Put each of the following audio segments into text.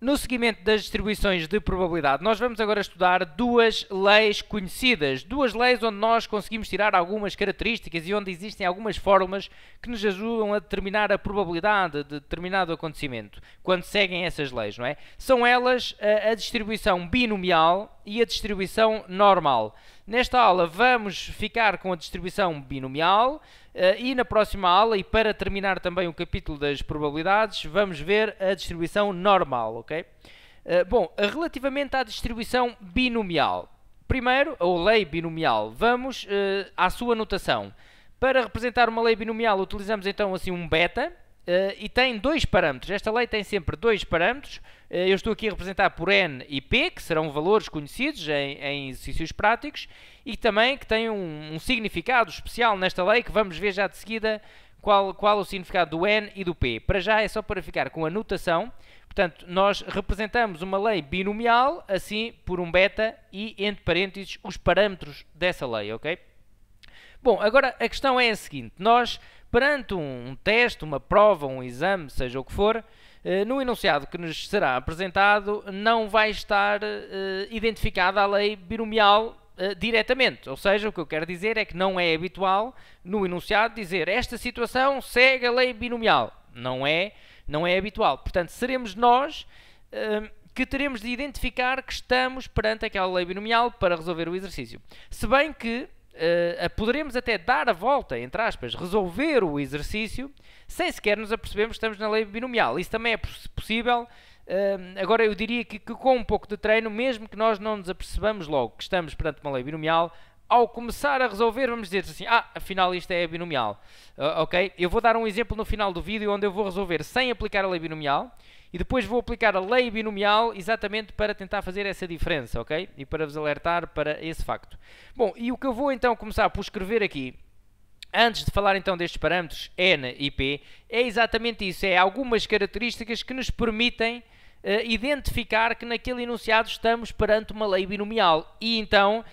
No seguimento das distribuições de probabilidade, nós vamos agora estudar duas leis conhecidas, duas leis onde nós conseguimos tirar algumas características e onde existem algumas fórmulas que nos ajudam a determinar a probabilidade de determinado acontecimento, quando seguem essas leis, não é? São elas a distribuição binomial e a distribuição normal. Nesta aula vamos ficar com a distribuição binomial e na próxima aula, e para terminar também o capítulo das probabilidades, vamos ver a distribuição normal, ok? Bom, relativamente à distribuição binomial, primeiro, a lei binomial, vamos à sua notação. Para representar uma lei binomial utilizamos então assim um beta, e tem dois parâmetros. Esta lei tem sempre dois parâmetros. Eu estou aqui a representar por n e p, que serão valores conhecidos em exercícios práticos, e também que têm um significado especial nesta lei, que vamos ver já de seguida qual o significado do n e do p. Para já é só para ficar com a notação. Portanto, nós representamos uma lei binomial, assim, por um beta e, entre parênteses, os parâmetros dessa lei, ok? Bom, agora a questão é a seguinte. Nós, perante um teste, uma prova, um exame, seja o que for, no enunciado que nos será apresentado não vai estar identificada a lei binomial diretamente. Ou seja, o que eu quero dizer é que não é habitual no enunciado dizer esta situação segue a lei binomial. Não é habitual. Portanto, seremos nós que teremos de identificar que estamos perante aquela lei binomial para resolver o exercício. Se bem que poderemos até dar a volta, entre aspas, resolver o exercício sem sequer nos apercebermos que estamos na lei binomial. Isso também é possível. Agora eu diria que com um pouco de treino, mesmo que nós não nos apercebamos logo que estamos perante uma lei binomial, ao começar a resolver vamos dizer assim, afinal isto é binomial. Ok? Eu vou dar um exemplo no final do vídeo onde eu vou resolver sem aplicar a lei binomial e depois vou aplicar a lei binomial exatamente para tentar fazer essa diferença, ok? E para vos alertar para esse facto. Bom, e o que eu vou então começar por escrever aqui, antes de falar então destes parâmetros n e p, é exatamente isso, é algumas características que nos permitem identificar que naquele enunciado estamos perante uma lei binomial e então,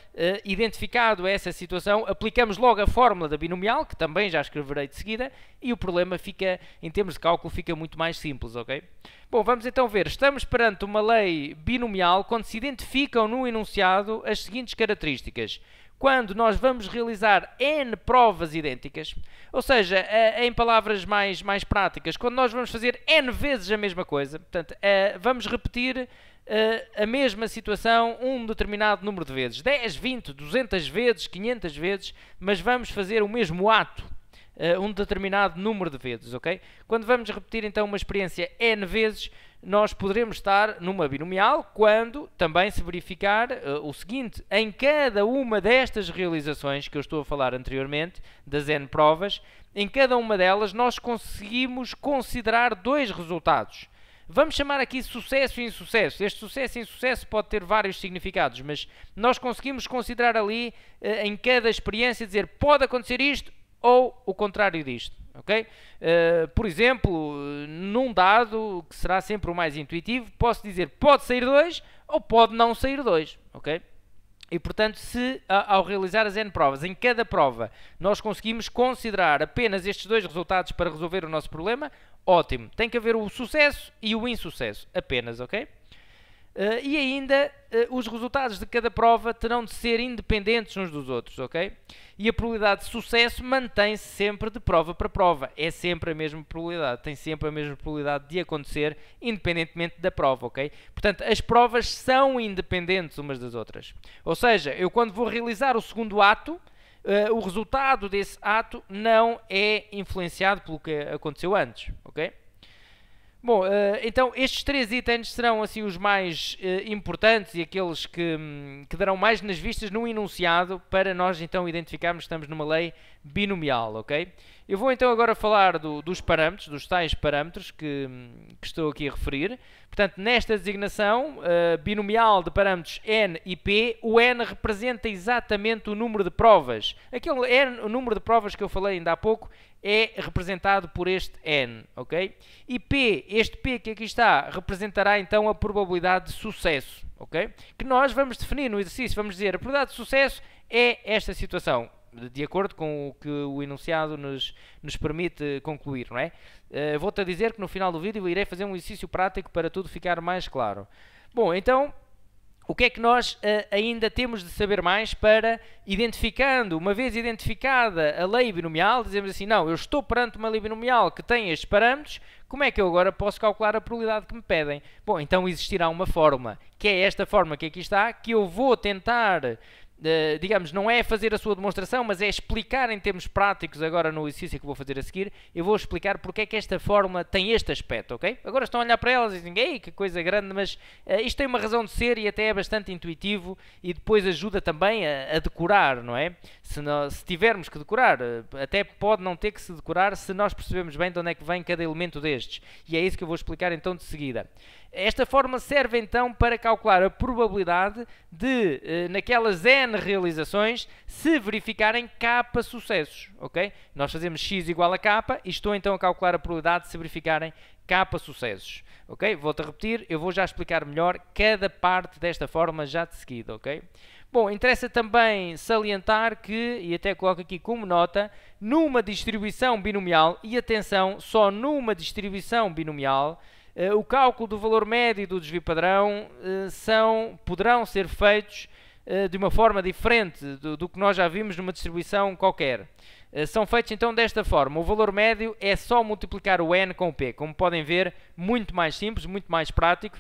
identificado essa situação, aplicamos logo a fórmula da binomial, que também já escreverei de seguida, e o problema fica, em termos de cálculo, fica muito mais simples, ok? Bom, vamos então ver, estamos perante uma lei binomial quando se identificam no enunciado as seguintes características. Quando nós vamos realizar n provas idênticas, ou seja, em palavras mais práticas, quando nós vamos fazer n vezes a mesma coisa, portanto, vamos repetir a mesma situação um determinado número de vezes, 10, 20, 200 vezes, 500 vezes, mas vamos fazer o mesmo ato um determinado número de vezes, ok? Quando vamos repetir então uma experiência n vezes, nós poderemos estar numa binomial quando também se verificar o seguinte: em cada uma destas realizações que eu estou a falar anteriormente, das n provas, em cada uma delas nós conseguimos considerar dois resultados. Vamos chamar aqui sucesso e insucesso. Este sucesso e insucesso pode ter vários significados, mas nós conseguimos considerar ali, em cada experiência, dizer pode acontecer isto ou o contrário disto. Okay? Por exemplo, num dado que será sempre o mais intuitivo, posso dizer pode sair 2 ou pode não sair 2. Okay? E portanto, se ao realizar as n provas, em cada prova nós conseguimos considerar apenas estes dois resultados para resolver o nosso problema, ótimo. Tem que haver o sucesso e o insucesso apenas, ok? E ainda os resultados de cada prova terão de ser independentes uns dos outros, ok? E a probabilidade de sucesso mantém-se sempre de prova para prova. É sempre a mesma probabilidade, tem sempre a mesma probabilidade de acontecer, independentemente da prova, ok? Portanto, as provas são independentes umas das outras. Ou seja, eu quando vou realizar o segundo ato, o resultado desse ato não é influenciado pelo que aconteceu antes, ok? Bom, então estes três itens serão assim os mais importantes e aqueles que darão mais nas vistas no enunciado para nós então identificarmos que estamos numa lei binomial, ok? Eu vou então agora falar dos parâmetros, dos tais parâmetros que estou aqui a referir. Portanto, nesta designação binomial de parâmetros n e p, o n representa exatamente o número de provas. O número de provas que eu falei ainda há pouco é representado por este n, ok? E p, este p que aqui está, representará então a probabilidade de sucesso, ok? Que nós vamos definir no exercício, vamos dizer a probabilidade de sucesso é esta situação. de acordo com o que o enunciado nos permite concluir, não é? Vou-te a dizer que no final do vídeo irei fazer um exercício prático para tudo ficar mais claro. Bom, então, o que é que nós ainda temos de saber mais para, identificando, uma vez identificada a lei binomial, dizemos assim, não, eu estou perante uma lei binomial que tem estes parâmetros, como é que eu agora posso calcular a probabilidade que me pedem? Bom, então existirá uma fórmula, que é esta fórmula que aqui está, que eu vou tentar, digamos, não é fazer a sua demonstração, mas é explicar em termos práticos agora no exercício que vou fazer a seguir, eu vou explicar porque é que esta fórmula tem este aspecto, ok? Agora estão a olhar para elas e dizem, ei, que coisa grande, mas isto tem uma razão de ser e até é bastante intuitivo e depois ajuda também a decorar, não é? Se tivermos que decorar, até pode não ter que se decorar se nós percebemos bem de onde é que vem cada elemento destes. E é isso que eu vou explicar então de seguida. Esta forma serve então para calcular a probabilidade de, naquelas N realizações, se verificarem K sucessos, ok? Nós fazemos X igual a K e estou então a calcular a probabilidade de se verificarem K sucessos, ok? Volto a repetir, eu vou já explicar melhor cada parte desta forma já de seguida, ok? Bom, interessa também salientar que, e até coloco aqui como nota, numa distribuição binomial, e atenção, só numa distribuição binomial, o cálculo do valor médio do desvio padrão poderão ser feitos de uma forma diferente do que nós já vimos numa distribuição qualquer. São feitos então desta forma. O valor médio é só multiplicar o n com o p. Como podem ver, muito mais simples, muito mais prático.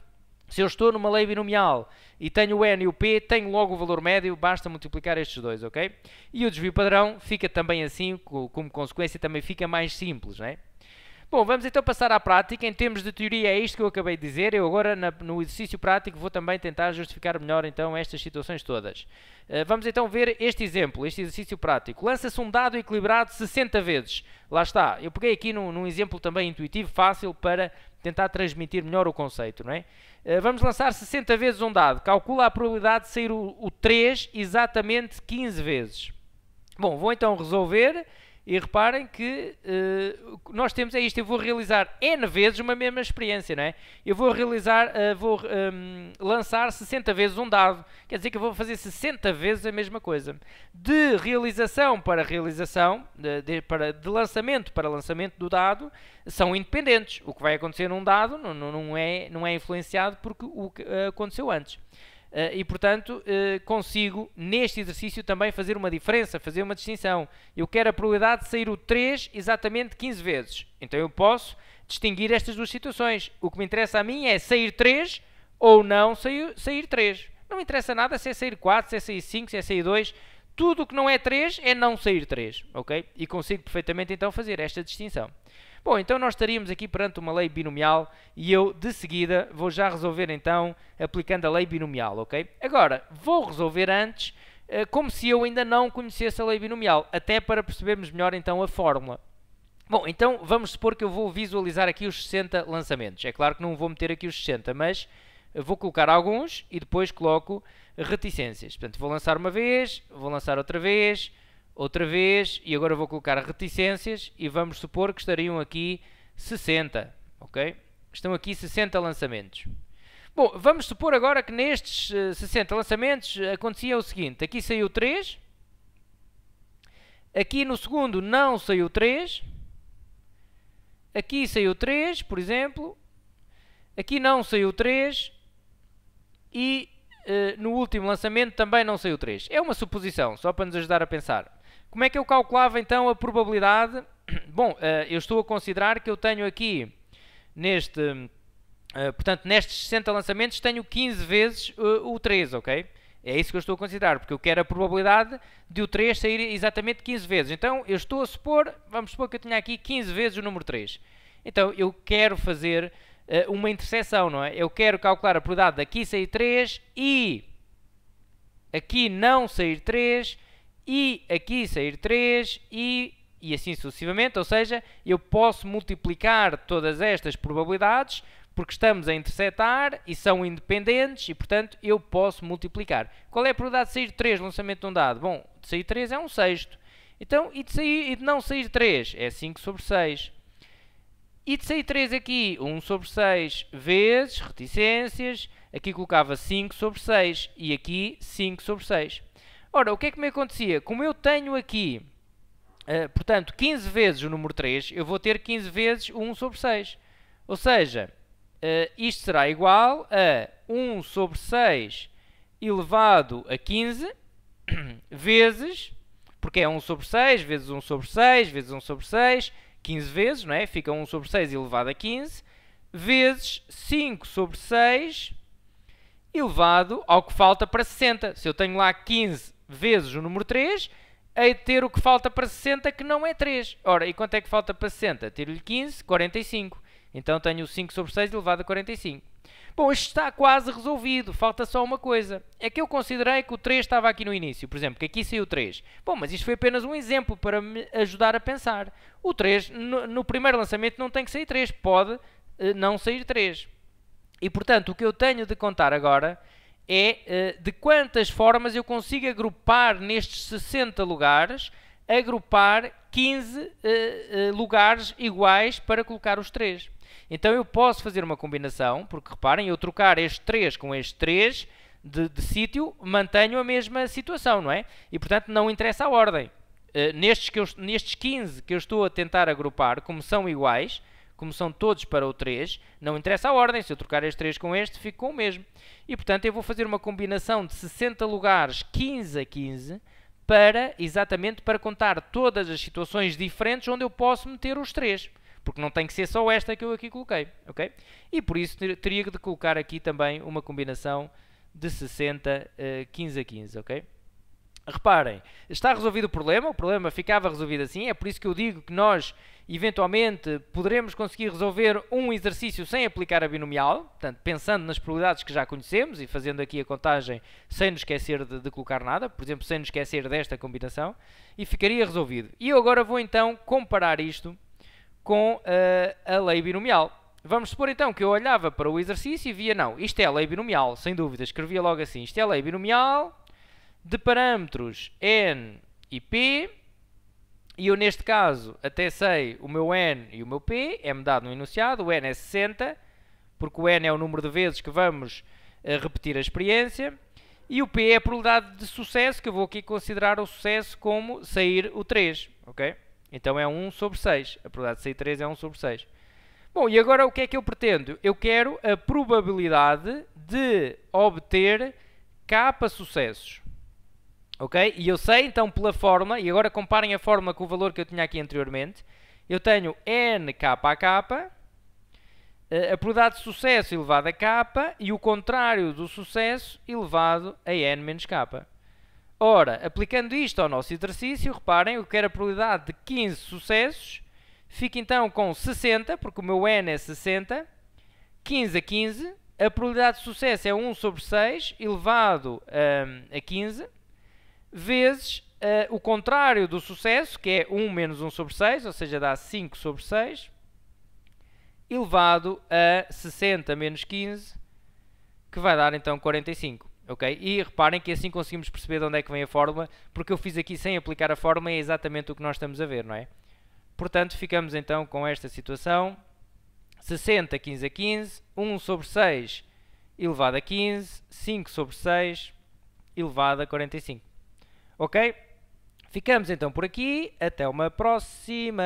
Se eu estou numa lei binomial e tenho o n e o p, tenho logo o valor médio, basta multiplicar estes dois, ok? E o desvio padrão fica também assim, como consequência também fica mais simples, não é? Bom, vamos então passar à prática. Em termos de teoria é isto que eu acabei de dizer. Eu agora no exercício prático vou também tentar justificar melhor então estas situações todas. Vamos então ver este exemplo, este exercício prático. Lança-se um dado equilibrado 60 vezes. Lá está. Eu peguei aqui num exemplo também intuitivo, fácil, para tentar transmitir melhor o conceito, não é? Vamos lançar 60 vezes um dado. Calcula a probabilidade de sair o 3 exatamente 15 vezes. Bom, vou então resolver. E reparem que nós temos isto, eu vou realizar N vezes uma mesma experiência, não é? Eu vou lançar 60 vezes um dado, quer dizer que eu vou fazer 60 vezes a mesma coisa. De realização para realização, de lançamento para lançamento do dado, são independentes. O que vai acontecer num dado não é influenciado porque o que aconteceu antes. E, portanto, consigo, neste exercício, também fazer uma diferença, fazer uma distinção. Eu quero a probabilidade de sair o 3 exatamente 15 vezes. Então, eu posso distinguir estas duas situações. O que me interessa a mim é sair 3 ou não sair 3. Não me interessa nada se é sair 4, se é sair 5, se é sair 2. Tudo o que não é 3 é não sair 3, ok? E consigo perfeitamente, então, fazer esta distinção. Bom, então nós estaríamos aqui perante uma lei binomial e eu, de seguida, vou já resolver então aplicando a lei binomial, ok? Agora, vou resolver antes como se eu ainda não conhecesse a lei binomial, até para percebermos melhor então a fórmula. Bom, então vamos supor que eu vou visualizar aqui os 60 lançamentos. É claro que não vou meter aqui os 60, mas vou colocar alguns e depois coloco reticências. Portanto, vou lançar uma vez, vou lançar outra vez e agora vou colocar reticências e vamos supor que estariam aqui 60, ok? Estão aqui 60 lançamentos. Bom, vamos supor agora que nestes 60 lançamentos acontecia o seguinte, aqui saiu 3, aqui no segundo não saiu 3, aqui saiu 3, por exemplo, aqui não saiu 3 e no último lançamento também não saiu 3. É uma suposição, só para nos ajudar a pensar. Como é que eu calculava então a probabilidade? Bom, eu estou a considerar que eu tenho aqui, portanto, nestes 60 lançamentos, tenho 15 vezes o 3, ok? É isso que eu estou a considerar, porque eu quero a probabilidade de o 3 sair exatamente 15 vezes. Então, eu estou a supor, vamos supor que eu tenha aqui 15 vezes o número 3. Então, eu quero fazer uma interseção, não é? Eu quero calcular a probabilidade de aqui sair 3 e aqui não sair 3 e aqui sair 3 e assim sucessivamente, ou seja, eu posso multiplicar todas estas probabilidades porque estamos a intersetar e são independentes e, portanto, eu posso multiplicar. Qual é a probabilidade de sair 3 no lançamento de um dado? Bom, de sair 3 é 1/6. Então, e de não sair 3 é 5/6. E de sair 3 aqui, 1/6 vezes reticências, aqui colocava 5/6 e aqui 5/6. Ora, o que é que me acontecia? Como eu tenho aqui, portanto, 15 vezes o número 3, eu vou ter 15 vezes 1 sobre 6. Ou seja, isto será igual a 1 sobre 6 elevado a 15 vezes, porque é 1 sobre 6, vezes 1 sobre 6, vezes 1 sobre 6, 15 vezes, não é? Fica 1 sobre 6 elevado a 15, vezes 5 sobre 6 elevado ao que falta para 60. Se eu tenho lá 15 vezes o número 3, hei de ter o que falta para 60, que não é 3. Ora, e quanto é que falta para 60? Tiro-lhe 15, 45. Então tenho 5 sobre 6 elevado a 45. Bom, isto está quase resolvido, falta só uma coisa. É que eu considerei que o 3 estava aqui no início, por exemplo, que aqui saiu 3. Bom, mas isto foi apenas um exemplo para me ajudar a pensar. O 3, no primeiro lançamento, não tem que sair 3, pode não sair 3. E, portanto, o que eu tenho de contar agora é de quantas formas eu consigo agrupar nestes 60 lugares, agrupar 15 lugares iguais para colocar os 3. Então eu posso fazer uma combinação, porque reparem, eu trocar este 3 com este 3 de sítio, mantenho a mesma situação, não é? E portanto não interessa a ordem. Nestes 15 que eu estou a tentar agrupar, como são iguais, como são todos para o 3, não interessa a ordem. Se eu trocar este 3 com este, fico com o mesmo. E portanto eu vou fazer uma combinação de 60 lugares 15 a 15, exatamente para contar todas as situações diferentes onde eu posso meter os 3. Porque não tem que ser só esta que eu aqui coloquei, ok? E por isso teria de colocar aqui também uma combinação de 60, 15 a 15, ok? Reparem, está resolvido o problema ficava resolvido assim, é por isso que eu digo que nós, eventualmente, poderemos conseguir resolver um exercício sem aplicar a binomial, portanto, pensando nas probabilidades que já conhecemos e fazendo aqui a contagem sem nos esquecer de colocar nada, por exemplo, sem nos esquecer desta combinação, e ficaria resolvido. E eu agora vou então comparar isto com a lei binomial. Vamos supor então que eu olhava para o exercício e via, não, isto é a lei binomial, sem dúvida, escrevia logo assim, isto é a lei binomial de parâmetros n e p, e eu neste caso até sei o meu n e o meu p, é-me dado no enunciado, o n é 60, porque o n é o número de vezes que vamos repetir a experiência, e o p é a probabilidade de sucesso, que eu vou aqui considerar o sucesso como sair o 3, ok? Então é 1 sobre 6. A probabilidade de sair 3 é 1 sobre 6. Bom, e agora o que é que eu pretendo? Eu quero a probabilidade de obter k sucessos. Ok? E eu sei então pela fórmula, e agora comparem a fórmula com o valor que eu tinha aqui anteriormente. Eu tenho nk a k, a probabilidade de sucesso elevado a k, e o contrário do sucesso elevado a n menos k. Ora, aplicando isto ao nosso exercício, reparem, eu quero a probabilidade de 15 sucessos, fica então com 60, porque o meu n é 60, 15 a 15, a probabilidade de sucesso é 1 sobre 6, elevado a 15, vezes o contrário do sucesso, que é 1 menos 1 sobre 6, ou seja, dá 5 sobre 6, elevado a 60 menos 15, que vai dar então 45. Okay? E reparem que assim conseguimos perceber de onde é que vem a fórmula, porque eu fiz aqui sem aplicar a fórmula, é exatamente o que nós estamos a ver, não é? Portanto, ficamos então com esta situação, 60, 15 a 15, 1 sobre 6 elevado a 15, 5 sobre 6 elevado a 45. Ok? Ficamos então por aqui, até uma próxima!